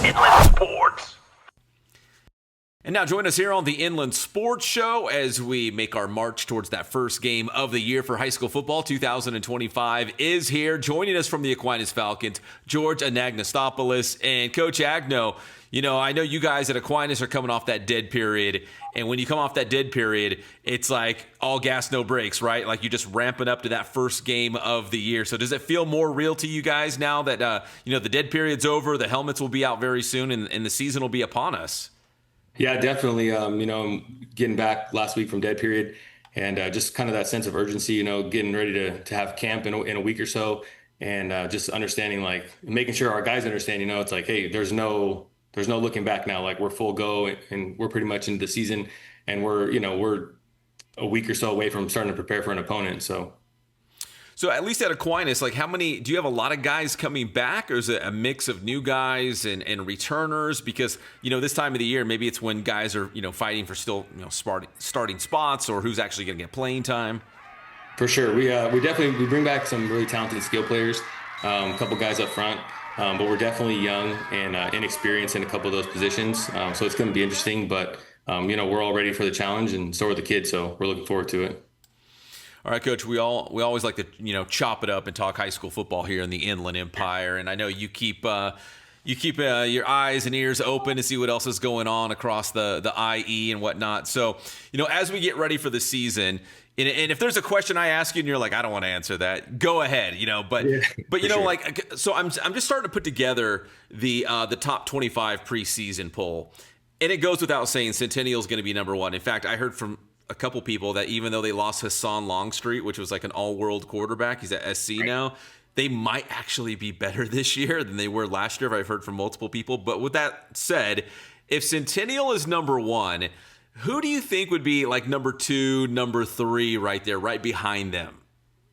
Inland Sports. And now join us here on the Inland Sports Show as we make our march towards that first game of the year for high school football. 2025 is here. Joining us from the Aquinas Falcons, George Anagnostopoulos. And Coach Agno, I know you guys at Aquinas are coming off that dead period. And when you come off that dead period, it's like all gas, no brakes, right? Like you're just ramping up to that first game of the year. So does it feel more real to you guys now that, the dead period's over, the helmets will be out very soon, and the season will be upon us? Yeah, definitely. I'm getting back last week from dead period, and just kind of that sense of urgency, getting ready to have camp in a week or so, and just understanding, like making sure our guys understand, it's like, hey, there's no looking back now. Like we're full go, and we're pretty much into the season, and we're a week or so away from starting to prepare for an opponent. So at least at Aquinas, like how many, do you have a lot of guys coming back, or is it a mix of new guys and returners? Because, this time of the year, maybe it's when guys are, fighting for still, starting spots, or who's actually going to get playing time. For sure. We bring back some really talented skill players, a couple guys up front, but we're definitely young and inexperienced in a couple of those positions. So it's going to be interesting, but, we're all ready for the challenge, and so are the kids. So we're looking forward to it. All right, Coach, we always like to, chop it up and talk high school football here in the Inland Empire. And I know you keep your eyes and ears open to see what else is going on across the IE and whatnot. So, as we get ready for the season, and if there's a question I ask you and you're like, I don't want to answer that, go ahead, but sure. So I'm just starting to put together the top 25 preseason poll. And it goes without saying Centennial is going to be number one. In fact, I heard from a couple people that even though they lost Hassan Longstreet, which was like an all-world quarterback, he's at SC now, they might actually be better this year than they were last year. I've heard from multiple people. But with that said, if Centennial is number one, who do you think would be like number two, number three right there, right behind them?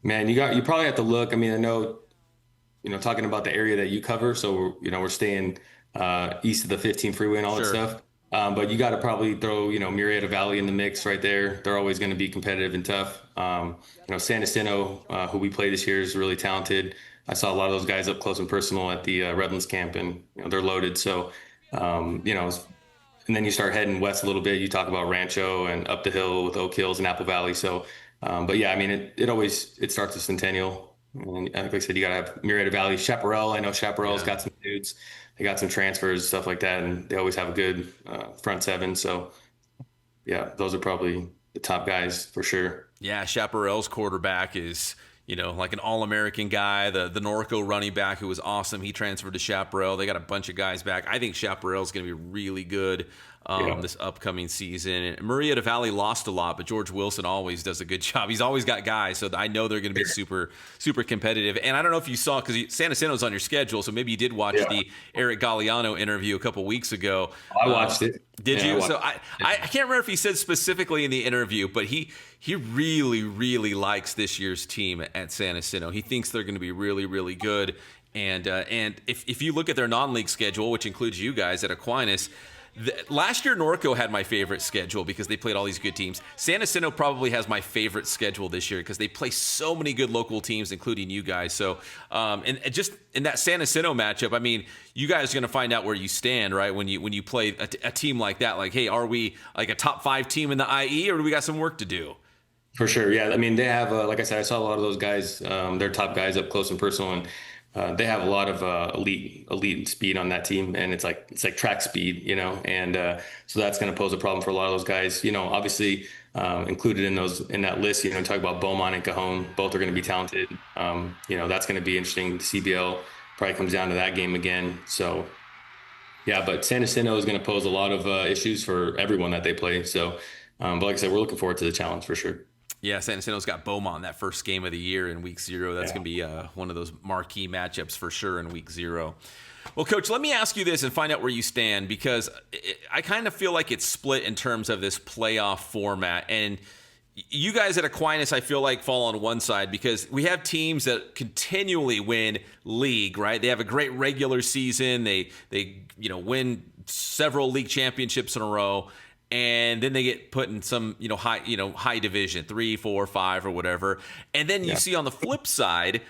Man, you probably have to look. I mean, I know, talking about the area that you cover. So, we're staying east of the 15 freeway and all that stuff. But you got to probably throw, Murrieta Valley in the mix right there. They're always going to be competitive and tough. San Jacinto, who we play this year, is really talented. I saw a lot of those guys up close and personal at the Redlands camp, and they're loaded. So, and then you start heading west a little bit. You talk about Rancho and up the hill with Oak Hills and Apple Valley. So, but yeah, I mean, it starts with Centennial. And like I said, you got to have Murrieta Valley, Chaparral. I know Chaparral's got some dudes. They got some transfers, stuff like that, and they always have a good front seven. So, yeah, those are probably the top guys for sure. Yeah, Chaparral's quarterback is, like an All-American guy. The Norco running back who was awesome, he transferred to Chaparral. They got a bunch of guys back. I think Chaparral's going to be really good this upcoming season. And Murrieta Valley lost a lot, but George Wilson always does a good job. He's always got guys, so I know they're going to be super, super competitive. And I don't know if you saw, because San Jacinto's on your schedule, so maybe you did watch the Eric Galliano interview a couple weeks ago. I watched it. Did you? So I can't remember if he said specifically in the interview, but he really, really likes this year's team at San Jacinto. He thinks they're going to be really, really good. And if you look at their non-league schedule, which includes you guys at Aquinas, last year Norco had my favorite schedule because they played all these good teams. San Jacinto probably has my favorite schedule this year because they play so many good local teams, including you guys. So, and just in that San Jacinto matchup, I mean, you guys are going to find out where you stand, right? When you play a team like that, like, hey, are we like a top 5 team in the IE, or do we got some work to do? For sure, yeah. I mean, they have, like I said, I saw a lot of those guys. They're top guys up close and personal, and they have a lot of elite speed on that team, and it's like track speed, and so that's going to pose a problem for a lot of those guys. Obviously included in that list. Talk about Beaumont and Cajon, both are going to be talented. That's going to be interesting. The CBL probably comes down to that game again. So yeah, but San Jacinto is going to pose a lot of issues for everyone that they play. So, but like I said, we're looking forward to the challenge for sure. Yeah, San Jacinto's got Beaumont that first game of the year in week 0. That's going to be one of those marquee matchups for sure in week 0. Well, Coach, let me ask you this and find out where you stand, because I kind of feel like it's split in terms of this playoff format. And you guys at Aquinas, I feel like, fall on one side because we have teams that continually win league, right? They have a great regular season. They win several league championships in a row. And then they get put in some, high division, 3, 4, 5 or whatever. And then you see on the flip side,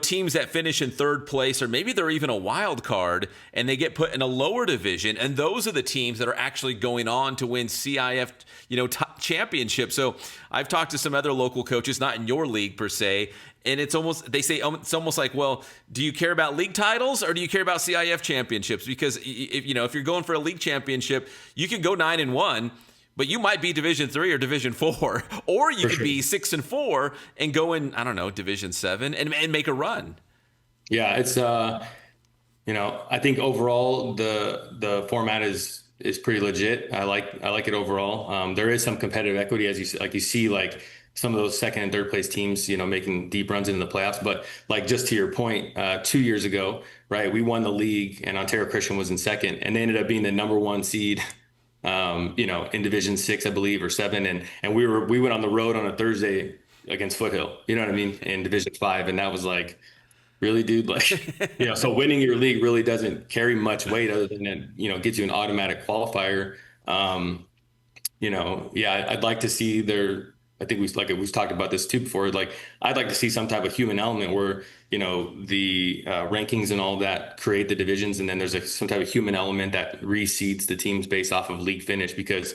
teams that finish in third place, or maybe they're even a wild card, and they get put in a lower division, and those are the teams that are actually going on to win CIF, championships. So I've talked to some other local coaches, not in your league per se, and they say it's almost like, well, do you care about league titles or do you care about CIF championships? Because if you're going for a league championship, you can go 9-1. But you might be Division 3 or Division 4, or you could be 6-4 and go in, I don't know, Division 7 and make a run. Yeah, it's I think overall the format is pretty legit. I like it overall. There is some competitive equity as you see like some of those second and third place teams, making deep runs into the playoffs. But like just to your point, 2 years ago, right, we won the league and Ontario Christian was in second, and they ended up being the number 1 seed. In Division 6, I believe, or 7. And we went on the road on a Thursday against Foothill, you know what I mean? In Division 5. And that was like, really, dude? Like, so winning your league really doesn't carry much weight other than it, gets you an automatic qualifier. I'd like to see I think we've talked about this too before. Like, I'd like to see some type of human element where, the rankings and all that create the divisions, and then there's some type of human element that reseeds the teams based off of league finish. Because,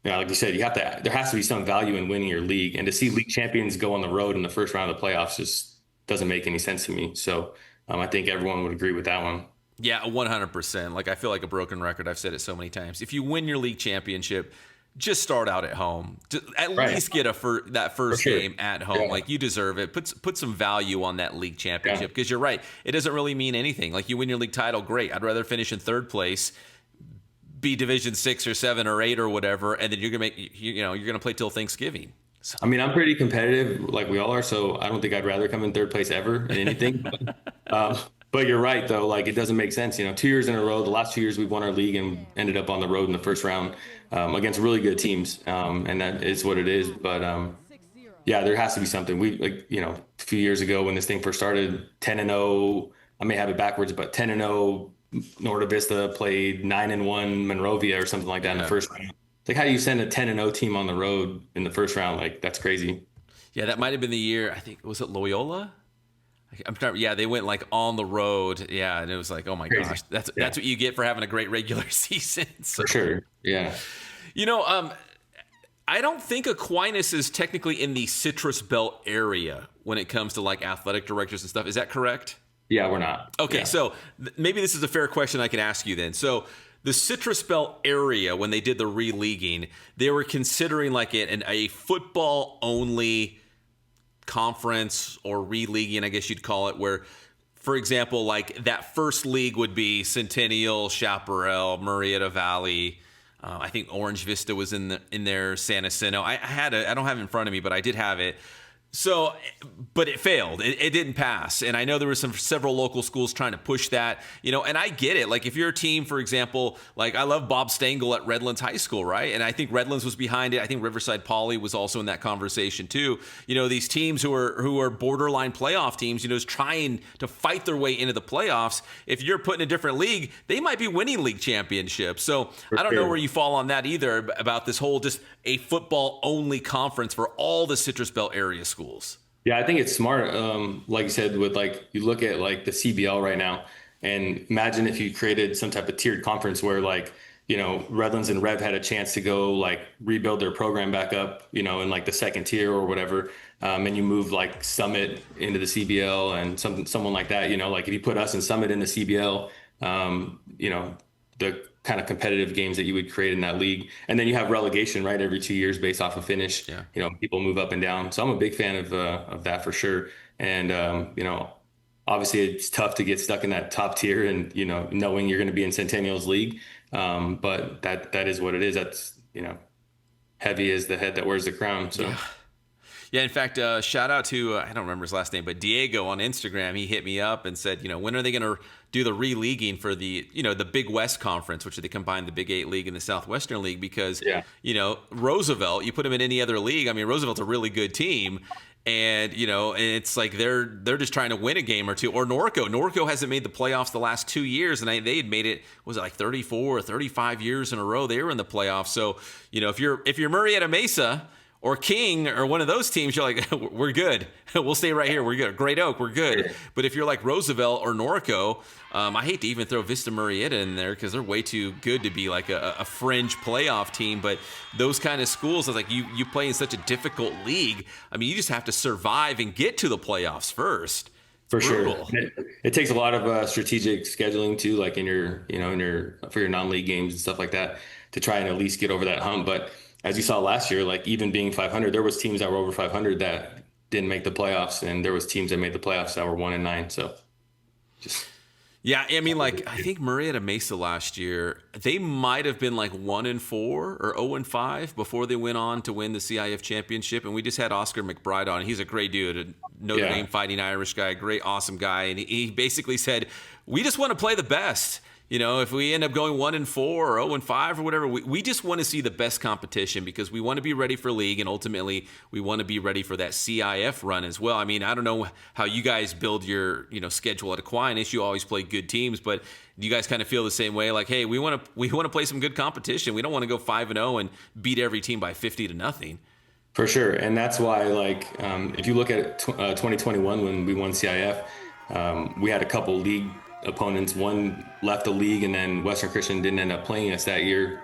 like you said, there has to be some value in winning your league, and to see league champions go on the road in the first round of the playoffs just doesn't make any sense to me. So I think everyone would agree with that one. Yeah, 100%. Like, I feel like a broken record. I've said it so many times. If you win your league championship, just start out at home. At least get that first game at home. Yeah. Like, you deserve it. Put some value on that league championship, because you're right. It doesn't really mean anything. Like, you win your league title, great. I'd rather finish in third place, be Division 6 or 7 or 8 or whatever, and then you're gonna play till Thanksgiving. So. I mean, I'm pretty competitive, like we all are. So I don't think I'd rather come in third place ever in anything. But you're right, though. Like, it doesn't make sense. 2 years in a row, the last 2 years we've won our league and ended up on the road in the first round against really good teams. And that is what it is. But there has to be something. A few years ago when this thing first started, 10-0, I may have it backwards, but 10-0 Norte Vista played 9-1 Monrovia or something like that in the first round. It's like, how do you send a 10-0 team on the road in the first round? Like, that's crazy. Yeah, that might have been the year. I think, was it Loyola? They went like on the road. Yeah, and it was like, oh my gosh, that's what you get for having a great regular season. So, for sure. Yeah. I don't think Aquinas is technically in the Citrus Belt area when it comes to like athletic directors and stuff. Is that correct? Yeah, we're not. Okay, so maybe this is a fair question I can ask you then. So the Citrus Belt area, when they did the re-leaguing, they were considering like a football-only conference or re-leaguing, I guess you'd call it, where, for example, like that first league would be Centennial, Chaparral, Murrieta Valley. I think Orange Vista was in there, San Jacinto. I don't have it in front of me, but I did have it. So, but it failed. It didn't pass. And I know there were several local schools trying to push that, and I get it. Like, if you're a team, for example, like I love Bob Stengel at Redlands High School, right? And I think Redlands was behind it. I think Riverside Poly was also in that conversation too. These teams who are borderline playoff teams, is trying to fight their way into the playoffs. If you're put in a different league, they might be winning league championships. So I don't know where you fall on that either, about this whole just a football only conference for all the Citrus Belt area schools. Yeah, I think it's smart. Like you said, with like, you look at like the CBL right now, and imagine if you created some type of tiered conference where like, Redlands and Rev had a chance to go like rebuild their program back up, in like the second tier or whatever. And you move like Summit into the CBL and someone like that, like if you put us and Summit in the CBL, the kind of competitive games that you would create in that league. And then you have relegation, right, every 2 years based off of finish. Yeah. People move up and down. So I'm a big fan of that for sure. And, obviously it's tough to get stuck in that top tier and, knowing you're going to be in Centennial's league. But that is what it is. That's, heavy is the head that wears the crown. So. Yeah, in fact, shout out to, I don't remember his last name, but Diego on Instagram. He hit me up and said, when are they going to do the re-leaguing for the, the Big West Conference, which they combine the Big 8 League and the Southwestern League, because, Roosevelt, you put them in any other league. I mean, Roosevelt's a really good team. And, it's like they're just trying to win a game or two. Or Norco. Norco hasn't made the playoffs the last 2 years, and they had made it, was it like 34 or 35 years in a row they were in the playoffs. So, if you're Murrieta Mesa or King or one of those teams, you're like, we're good. We'll stay right here. We're good. Great Oak, we're good. But if you're like Roosevelt or Norco, I hate to even throw Vista Marietta in there because they're way too good to be like a fringe playoff team. But those kind of schools, it's like you play in such a difficult league. I mean, you just have to survive and get to the playoffs first. For sure. It takes a lot of strategic scheduling too, like in your, for your non-league games and stuff like that, to try and at least get over that hump. But as you saw last year, like even being 500, there was teams that were over 500 that didn't make the playoffs, and there was teams that made the playoffs that were 1-9. So just. Yeah, I mean, like, I think Marietta Mesa last year, they might have been like 1-4 or 0-5 before they went on to win the CIF championship. And we just had Oscar McBride on. He's a great dude, a Notre Dame Fighting Irish guy, great, awesome guy. And he basically said, we just want to play the best. You know, if we end up going 1-4 or 0-5 or whatever, we just want to see the best competition because we want to be ready for league, and ultimately we want to be ready for that CIF run as well. I mean, I don't know how you guys build your schedule at Aquinas. You always play good teams, but do you guys kind of feel the same way? Like, hey, we want to play some good competition. We don't want to go 5-0 and beat every team by 50-0. For sure, and that's why, like, if you look at 2021 when we won CIF, we had a couple league opponents. One left the league, and then Western Christian didn't end up playing us that year.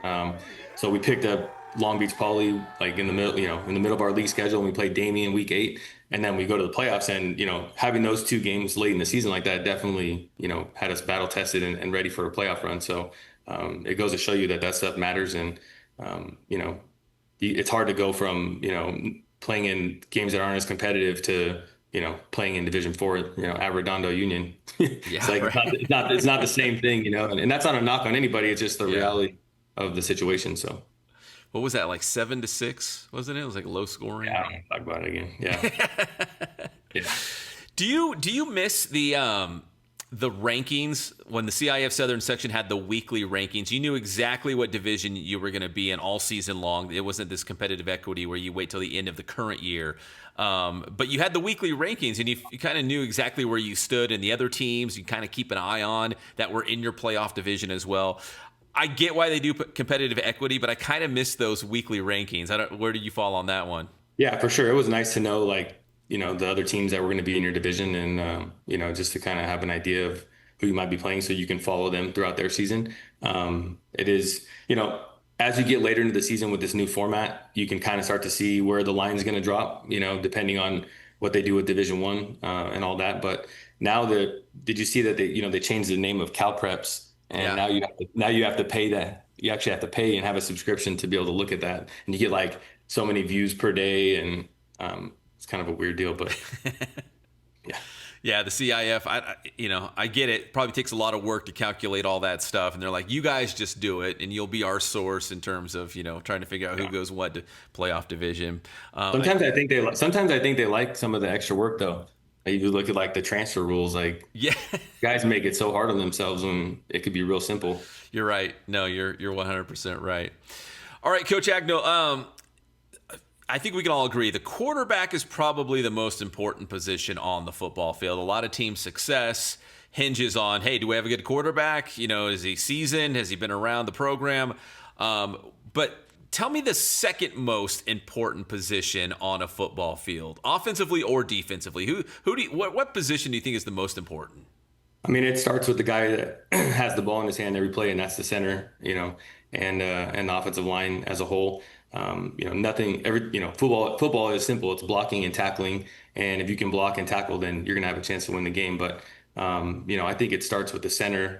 So we picked up Long Beach Poly, like in the middle of our league schedule, and we played Damien week 8, and then we go to the playoffs. And having those two games late in the season like that definitely had us battle tested and ready for a playoff run. So it goes to show you that stuff matters, and it's hard to go from playing in games that aren't as competitive to playing in Division 4, at Redondo Union. It's like, right. it's not the same thing, and that's not a knock on anybody. It's just the reality of the situation. So what was that, like 7-6, wasn't it? It was like low scoring. Yeah, I don't want to talk about it again. Yeah. Yeah. Do you miss the rankings when the CIF Southern section had the weekly rankings? You knew exactly what division you were going to be in all season long. It wasn't this competitive equity where you wait till the end of the current year. But you had the weekly rankings, and you kind of knew exactly where you stood, and the other teams you kind of keep an eye on that were in your playoff division as well. I get why they do competitive equity, but I kind of miss those weekly rankings. Where do you fall on that one? Yeah, for sure. It was nice to know, like, the other teams that were going to be in your division, and, just to kind of have an idea of who you might be playing so you can follow them throughout their season. It is, as you get later into the season with this new format, you can kind of start to see where the line is going to drop, depending on what they do with Division 1 and all that. But now did you see that they changed the name of Cal Preps, and now you have to pay that. You actually have to pay and have a subscription to be able to look at that, and you get like so many views per day, and it's kind of a weird deal, but yeah. Yeah, the CIF, I get it. Probably takes a lot of work to calculate all that stuff, and they're like, you guys just do it, and you'll be our source in terms of trying to figure out who goes what to playoff division. Sometimes I think they like some of the extra work though. If you look at like the transfer rules, like guys make it so hard on themselves when it could be real simple. You're right. No, you're 100% right. All right, Coach Agno. I think we can all agree the quarterback is probably the most important position on the football field. A lot of team success hinges on, hey, do we have a good quarterback? Is he seasoned? Has he been around the program? But tell me the second most important position on a football field, offensively or defensively. What position do you think is the most important? I mean, it starts with the guy that has the ball in his hand every play, and that's the center, and the offensive line as a whole. Football is simple. It's blocking and tackling. And if you can block and tackle, then you're going to have a chance to win the game. But, I think it starts with the center.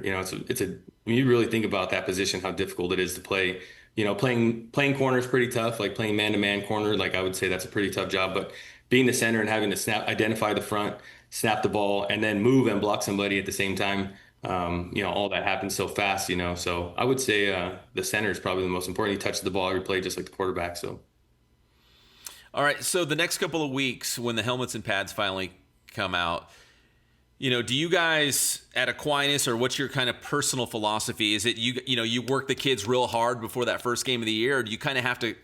When you really think about that position, how difficult it is to play, playing corner is pretty tough, like playing man-to-man corner. Like I would say that's a pretty tough job, but being the center and having to identify the front, snap the ball, and then move and block somebody at the same time. All that happens so fast, so I would say the center is probably the most important. He touches the ball every play, just like the quarterback. So, all right. So the next couple of weeks when the helmets and pads finally come out, do you guys at Aquinas, or what's your kind of personal philosophy? Is it you work the kids real hard before that first game of the year, or do you kind of have to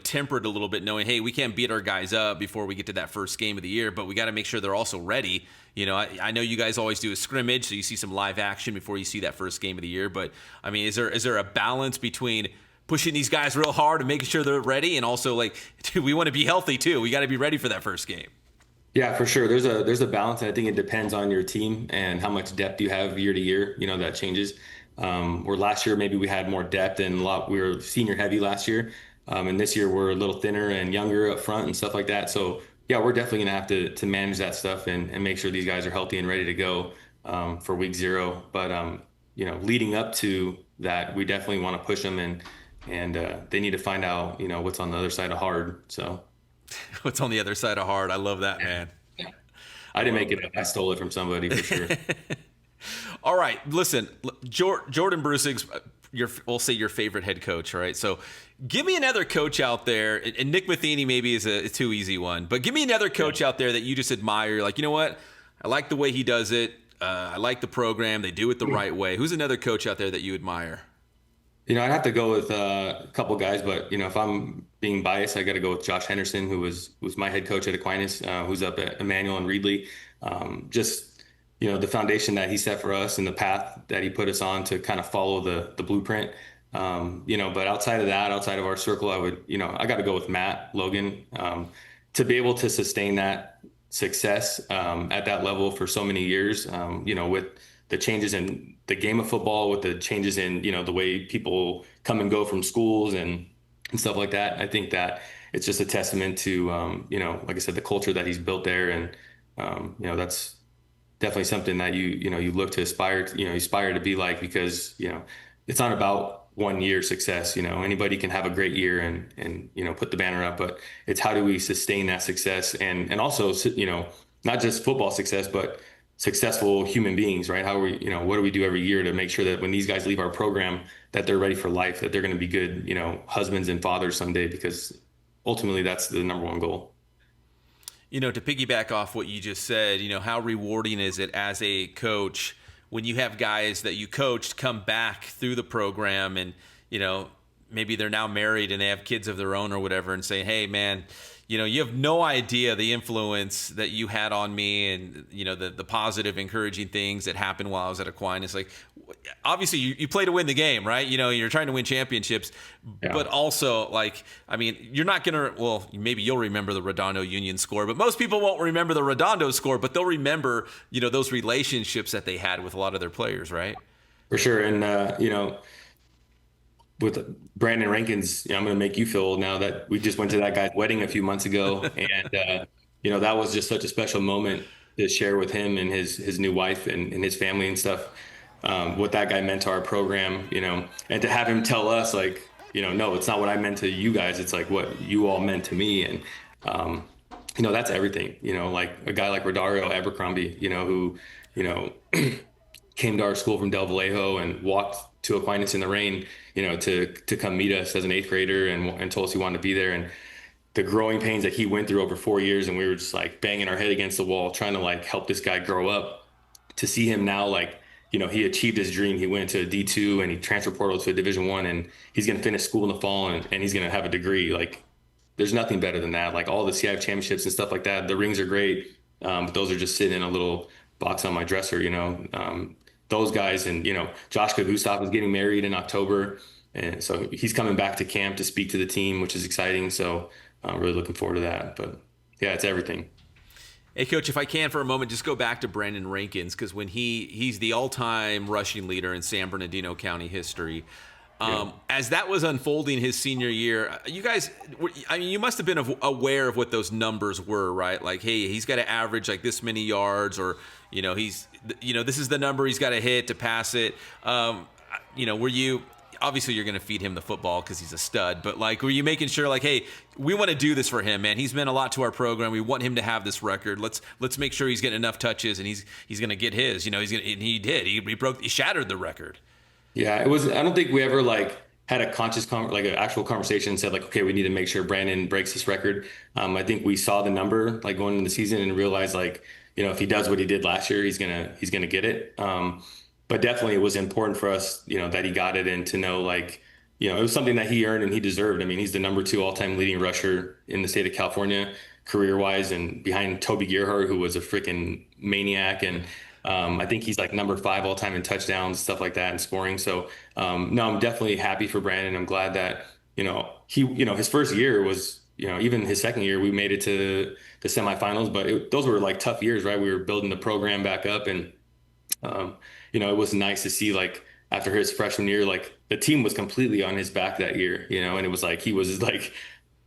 temper it a little bit, knowing, hey, we can't beat our guys up before we get to that first game of the year, but we got to make sure they're also ready. I know you guys always do a scrimmage, so you see some live action before you see that first game of the year. But I mean, is there a balance between pushing these guys real hard and making sure they're ready, and also like, dude, we want to be healthy too. We got to be ready for that first game. Yeah, for sure. There's a balance, and I think it depends on your team and how much depth you have year to year. That changes. Where last year maybe we had more depth and we were senior heavy last year, and this year we're a little thinner and younger up front and stuff like that. So yeah, we're definitely gonna have to manage that stuff and make sure these guys are healthy and ready to go for week 0. But leading up to that, we definitely want to push them and they need to find out what's on the other side of hard. So. What's on the other side of hard? I love that, man. I didn't make it up. I stole it from somebody for sure. All right, listen, Jordan Brusig's, we'll say your favorite head coach, all right? So give me another coach out there, and Nick Matheny maybe is a too easy one, but give me another coach out there that you just admire. You're like, you know what? I like the way he does it. I like the program. They do it the right way. Who's another coach out there that you admire? I'd have to go with a couple guys, but if I'm being biased, I got to go with Josh Henderson, who was my head coach at Aquinas, who's up at Emmanuel and Reedley. Just the foundation that he set for us and the path that he put us on to kind of follow the blueprint. But outside of that, outside of our circle, I would I got to go with Matt Logan to be able to sustain that success at that level for so many years. With the changes in the game of football, with the changes in, the way people come and go from schools and stuff like that. I think that it's just a testament to, like I said, the culture that he's built there. And, that's definitely something that you look to aspire to be like, because, it's not about 1 year success. Anybody can have a great year and put the banner up, but it's how do we sustain that success and also, not just football success, but successful human beings, right? How are we, what do we do every year to make sure that when these guys leave our program, that they're ready for life, that they're going to be good, husbands and fathers someday, because ultimately that's the number one goal. To piggyback off what you just said, how rewarding is it as a coach when you have guys that you coached come back through the program and, maybe they're now married and they have kids of their own or whatever, and say, hey, man, you have no idea the influence that you had on me and, the positive, encouraging things that happened while I was at Aquinas. Like, obviously you play to win the game, right? You're trying to win championships, but also you're not going to, well, maybe you'll remember the Redondo Union score, but most people won't remember the Redondo score, but they'll remember, those relationships that they had with a lot of their players, right? For sure. And, with Brandon Rankins, I'm going to make you feel old now that we just went to that guy's wedding a few months ago. And, that was just such a special moment to share with him and his new wife and his family and stuff, what that guy meant to our program, and to have him tell us like, no, it's not what I meant to you guys. It's like what you all meant to me. And, that's everything, like a guy like Rodario Abercrombie, who, came to our school from Del Vallejo and walked to Aquinas in the rain, to come meet us as an 8th grader and told us he wanted to be there. And the growing pains that he went through over 4 years, and we were just like banging our head against the wall, trying to like help this guy grow up. To see him now, like, he achieved his dream. He went to a D2 and he transfer portal to a Division I, and he's going to finish school in the fall and he's going to have a degree. Like, there's nothing better than that. Like all the CIF championships and stuff like that, the rings are great. But those are just sitting in a little box on my dresser, those guys. And, Josh Gustav is getting married in October. And so he's coming back to camp to speak to the team, which is exciting. So I'm really looking forward to that. But yeah, it's everything. Hey, Coach, if I can for a moment, just go back to Brandon Rankins, because when he's the all-time rushing leader in San Bernardino County history. As that was unfolding his senior year, you guys, you must have been aware of what those numbers were, right? Like, hey, he's got to average like this many yards, or, this is the number he's got to hit to pass it. Were you, obviously you're going to feed him the football because he's a stud, but like, were you making sure like, hey, we want to do this for him, man. He's meant a lot to our program. We want him to have this record. Let's make sure he's getting enough touches and he's going to get his, and he did, he shattered the record. Yeah, it was. I don't think we ever like had a conscious like an actual conversation and said like, okay, we need to make sure Brandon breaks this record. I think we saw the number like going into the season and realized like, if he does what he did last year, he's gonna get it. But definitely it was important for us, that he got it, and to know like, it was something that he earned and he deserved. I mean, he's the number 2 all-time leading rusher in the state of California career-wise, and behind Toby Gerhardt, who was a freaking maniac. And I think he's like number 5 all time in touchdowns, stuff like that, and scoring. So no, I'm definitely happy for Brandon. I'm glad that his first year was even his second year we made it to the semifinals, but those were like tough years, right? We were building the program back up, and um, it was nice to see like after his freshman year, like the team was completely on his back that year, and it was like he was like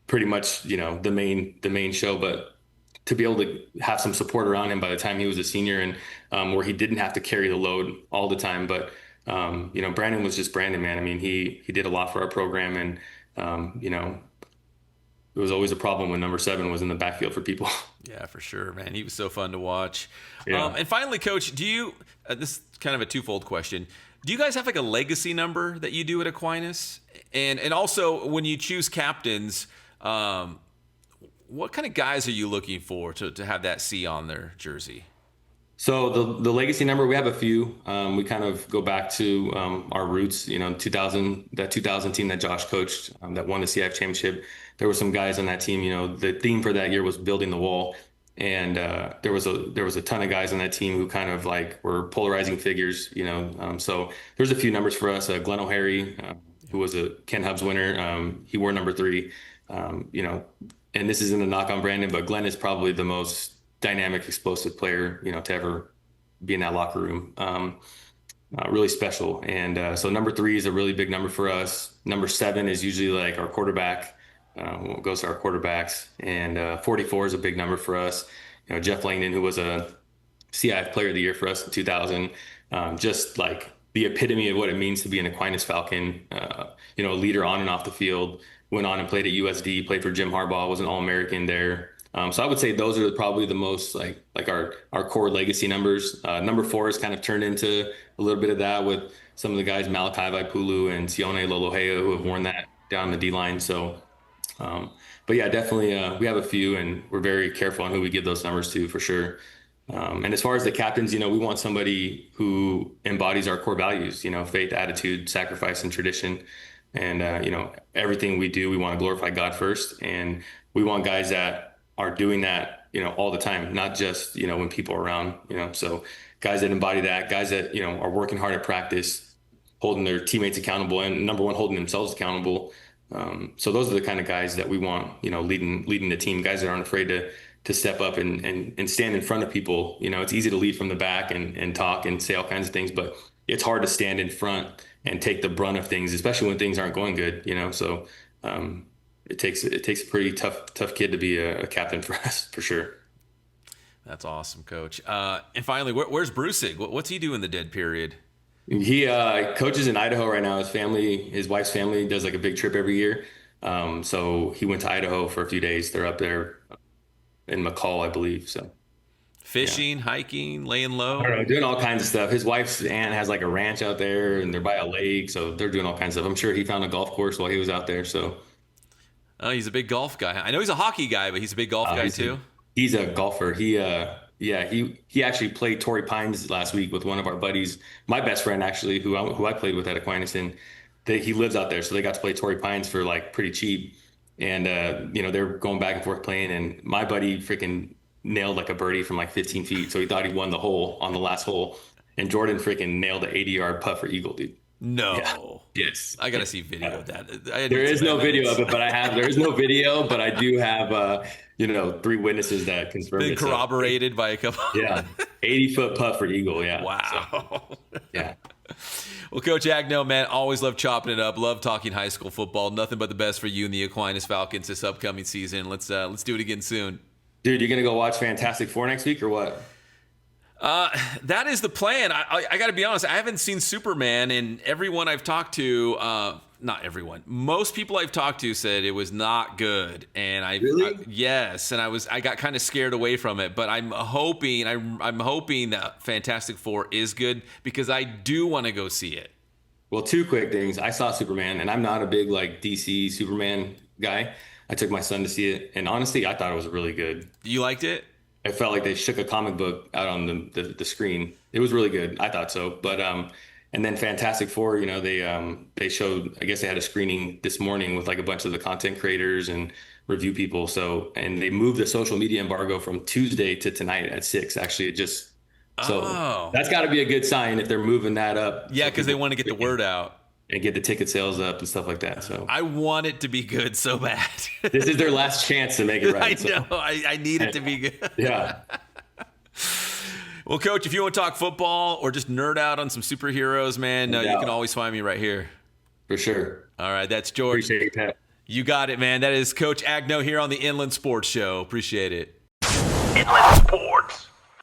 pretty much, the main show, but to be able to have some support around him by the time he was a senior and where he didn't have to carry the load all the time. But Brandon was just Brandon, man. I mean, he did a lot for our program, and it was always a problem when number 7 was in the backfield for people. Yeah, for sure, man. He was so fun to watch. Yeah. And finally, Coach, do you? This is kind of a twofold question. Do you guys have like a legacy number that you do at Aquinas? And also, when you choose captains, what kind of guys are you looking for to have that C on their jersey? So the legacy number, we have a few. We kind of go back to our roots. 2000 team that Josh coached, that won the CIF championship. There were some guys on that team. The theme for that year was building the wall, and there was a ton of guys on that team who kind of like were polarizing figures. So there's a few numbers for us. Glenn O'Hary, who was a Ken Hubbs winner, he wore number 3. And this isn't a knock on Brandon, but Glenn is probably the most dynamic, explosive player, to ever be in that locker room. Really special. And so number 3 is a really big number for us. Number 7 is usually like our quarterback. Goes to our quarterbacks. And 44 is a big number for us. Jeff Langdon, who was a CIF Player of the Year for us in 2000, just like the epitome of what it means to be an Aquinas Falcon, a leader on and off the field. Went on and played at USD, played for Jim Harbaugh, was an All-American there. So I would say those are probably the most like our core legacy numbers. Number 4 has kind of turned into a little bit of that with some of the guys, Malachi Vaipulu and Sione Lolohea, who have worn that down the D line. So, but yeah, definitely we have a few, and we're very careful on who we give those numbers to for sure. And as far as the captains, we want somebody who embodies our core values, faith, attitude, sacrifice, and tradition. And, everything we do, we want to glorify God first. And we want guys that are doing that, all the time, not just, when people are around, so guys that embody that, guys that, are working hard at practice, holding their teammates accountable, and number 1, holding themselves accountable. So those are the kind of guys that we want, leading the team, guys that aren't afraid to step up and stand in front of people. It's easy to lead from the back and talk and say all kinds of things, but it's hard to stand in front and take the brunt of things, especially when things aren't going good, So it takes a pretty tough kid to be a captain for us, for sure. That's awesome, Coach. And finally, where's Brucing? What's he doing in the dead period? He coaches in Idaho right now. His wife's family does like a big trip every year. So he went to Idaho for a few days. They're up there in McCall, I believe. So fishing, yeah. Hiking, laying low. I don't know, doing all kinds of stuff. His wife's aunt has like a ranch out there, and they're by a lake, so they're doing all kinds of stuff. I'm sure he found a golf course while he was out there. So, he's a big golf guy. I know he's a hockey guy, but he's a big golf guy too. He's a golfer. He actually played Torrey Pines last week with one of our buddies, my best friend actually, who I played with at Aquinas, and he lives out there, so they got to play Torrey Pines for like pretty cheap. And they're going back and forth playing, and my buddy freaking nailed like a birdie from like 15 feet. So he thought he won the hole on the last hole. And Jordan freaking nailed an 80-yard putt for eagle, dude. No. Yeah. Yes. I gotta see video of that. There is no video of it, but there is no video, but I do have 3 witnesses that confirm been it. corroborated by a couple. Yeah. 80-foot putt for eagle. Yeah. Wow. So, yeah. Well, Coach Agno, man, always love chopping it up. Love talking high school football. Nothing but the best for you and the Aquinas Falcons this upcoming season. Let's do it again soon. Dude, you're gonna go watch Fantastic Four next week or what? That is the plan. I got to be honest. I haven't seen Superman, and everyone I've talked to, not everyone, most people I've talked to said it was not good. And Really? Yes, and I got kind of scared away from it. But I'm hoping that Fantastic Four is good because I do want to go see it. Well, 2 quick things. I saw Superman, and I'm not a big like DC Superman guy. I took my son to see it, and honestly, I thought it was really good. You liked it? It felt like they shook a comic book out on the screen. It was really good. I thought so. But and then Fantastic Four, they showed. I guess they had a screening this morning with like a bunch of the content creators and review people. So and they moved the social media embargo from Tuesday to tonight at 6. Actually, it just So that's got to be a good sign if they're moving that up. Yeah, because they want to get the word out and get the ticket sales up and stuff like that. So I want it to be good so bad. This is their last chance to make it right. I know. I need it to be good. Yeah. Well, Coach, if you want to talk football or just nerd out on some superheroes, man, you can always find me right here. For sure. All right, that's George. Appreciate it, Pat. You got it, man. That is Coach Agno here on the Inland Sports Show. Appreciate it. Inland Sports.